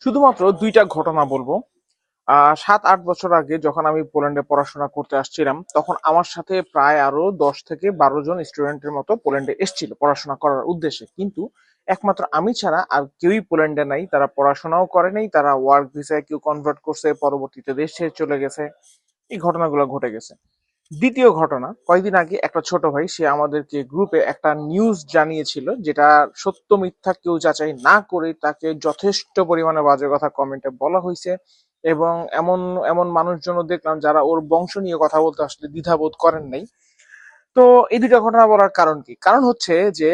শুধুমাত্র দুইটা ঘটনা বলবো। ৭-৮ বছর আগে যখন আমি পোল্যান্ডে পড়াশোনা করতে আসছিলাম, তখন আমার সাথে প্রায় আরো 10 থেকে 12 জন স্টুডেন্টের মতো পোল্যান্ডে এসেছিল পড়াশোনা করার উদ্দেশ্যে। কিন্তু একমাত্র আমি ছাড়া আর কেউই পোল্যান্ডে নাই। তারা পড়াশোনাও করে নাই, তারা ওয়ার্ক ভিসায় কেউ কনভার্ট করছে, পরবর্তীতে দেশ ছেড়ে চলে গেছে। এই ঘটনাগুলো ঘটে গেছে। দ্বিতীয় ঘটনা, কয়েকদিন আগে একটা ছোট ভাই সে আমাদেরকে গ্রুপে একটা নিউজ জানিয়েছিল, যেটা সত্য মিথ্যা কেউ যাচাই না করে তাকে যথেষ্ট পরিমাণে বাজে কথা কমেন্টে বলা হয়েছে। এবং এমন এমন মানুষজনও দেখলাম যারা ওর বংশ নিয়ে কথা বলতে আসলে দ্বিধাবোধ করেন নাই। তো এই দুইটা ঘটনা বলার কারণ কি? কারণ হচ্ছে যে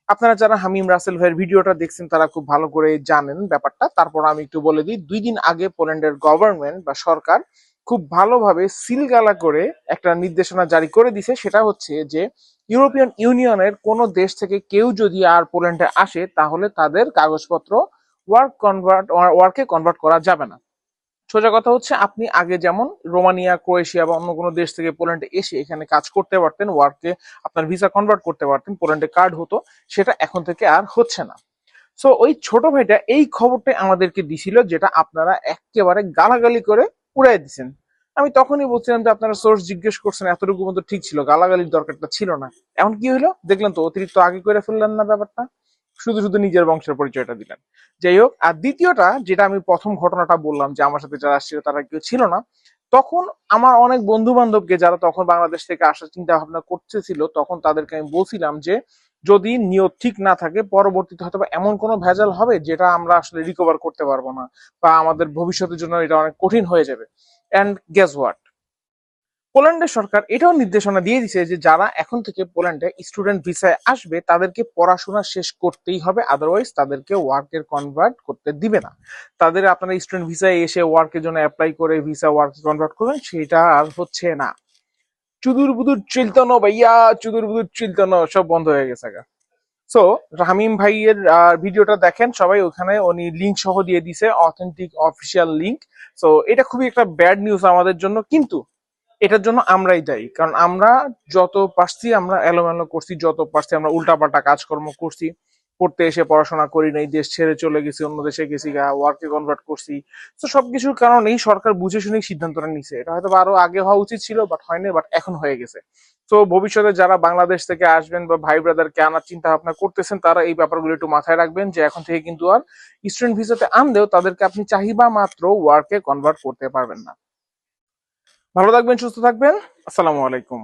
আপনারা যারা হামিম রাসেল ভাইয়ের ভিডিওটা দেখছেন তারা খুব ভালো করে জানেন ব্যাপারটা। তারপর আমি একটু বলে দিই, 2 দিন আগে পোল্যান্ডের গভর্নমেন্ট বা সরকার খুব ভালোভাবে সিলগালা করে একটা নির্দেশনা জারি করে দিছে। সেটা হচ্ছে যে ইউরোপিয়ান ইউনিয়নের কোন দেশ থেকে কেউ যদি আর পোল্যান্ডে আসে, তাহলে তাদের কাগজপত্র ওয়ার্কে কনভার্ট করা যাবে না। সোজা কথা হচ্ছে, আপনি আগে যেমন রোমানিয়া, ক্রোয়েশিয়া বা অন্য কোনো দেশ থেকে পোল্যান্ডে এসে এখানে কাজ করতে পারতেন, ওয়ার্কে আপনার ভিসা কনভার্ট করতে পারতেন, পোল্যান্ডে কার্ড হতো, সেটা এখন থেকে আর হচ্ছে না। সো ওই ছোট ভাইটা এই খবরটাই আমাদেরকে দিছিল, যেটা আপনারা একেবারে গালাগালি করে উড়াই দিচ্ছেন। আমি তখনই বলছিলাম যে আপনারা সোর্স জিজ্ঞেস করছেন, এতটুকু মতো ঠিক ছিল, গালাগালির দরকারটা ছিল না। এখন কি হলো দেখলেন তো, অতিরিক্ত আগে করে ফেললেন না ব্যাপারটা, শুধু শুধু নিজের বংশের পরিচয়টা দিলেন। যাই হোক, আর দ্বিতীয়টা যেটা আমি প্রথম ঘটনাটা বললাম যে আমার সাথে যারা আসছিল তারা কেউ ছিল না, তখন আমার অনেক বন্ধু বান্ধবকে যারা তখন বাংলাদেশ থেকে আসার চিন্তা ভাবনা করতেছিল, তখন তাদেরকে আমি বলছিলাম যে যদি নিয়ত ঠিক না থাকে, পরবর্তীতে হয়তো এমন কোনো ভেজাল হবে যেটা আমরা আসলে রিকভার করতে পারবো না, বা আমাদের ভবিষ্যতের জন্য এটা অনেক কঠিন হয়ে যাবে। এন্ড গেস হোয়াট, পোল্যান্ডের সরকার এটাও নির্দেশনা দিয়ে দিছে যে যারা এখন থেকে পোল্যান্ডে স্টুডেন্ট ভিসায় আসবে তাদেরকে পড়াশোনা শেষ করতেই হবে, আদারওয়াইজ তাদেরকে ওয়ার্কের কনভার্ট করতে দিবে না। তাদের আপনারা স্টুডেন্ট ভিসায় এসে ওয়ার্কের জন্য অ্যাপ্লাই করে ভিসা ওয়ার্কে কনভার্ট করবেন, সেটা আর হচ্ছে না। চুদুর বুদুর চিলতনো ভাইয়া, চুদুর বুদুর চিলতনো সব বন্ধ হয়ে গেছে। সো রামিম ভাইয়ের ভিডিওটা দেখেন সবাই, ওখানে উনি লিঙ্ক সহ দিয়ে দিছে, অথেন্টিক অফিসিয়াল লিঙ্ক। সো এটা খুবই একটা ব্যাড নিউজ আমাদের জন্য, কিন্তু এটার জন্য আমরাই দায়ী। কারণ আমরা যত পারছি আমরা এলোমেলো করছি, যত পারছি আমরা উল্টাপাল্টা কাজকর্ম করছি, পড়তে এসে পড়াশোনা করি নাই, দেশ ছেড়ে চলে গেছি, অন্য দেশে গেছি, ওয়ার্কে কনভার্ট করছি। তো সবকিছুর কারণেই সরকার বুঝে শুনেই সিদ্ধান্তটা নিছে। এটা হয়তো আরো আগে হওয়া উচিত ছিল, বাট হয়নি, বাট এখন হয়ে গেছে। তো ভবিষ্যতে যারা বাংলাদেশ থেকে আসবেন বা ভাই ব্রাদারকে আনার চিন্তা ভাবনা করতেছেন, তারা এই ব্যাপারগুলো একটু মাথায় রাখবেন যে এখন থেকে কিন্তু আর স্টুডেন্ট ভিসাতে আনলেও তাদেরকে আপনি চাহিদা মাত্র ওয়ার্কে কনভার্ট করতে পারবেন না। ভালো থাকবেন, সুস্থ থাকবেন। আসসালামু আলাইকুম।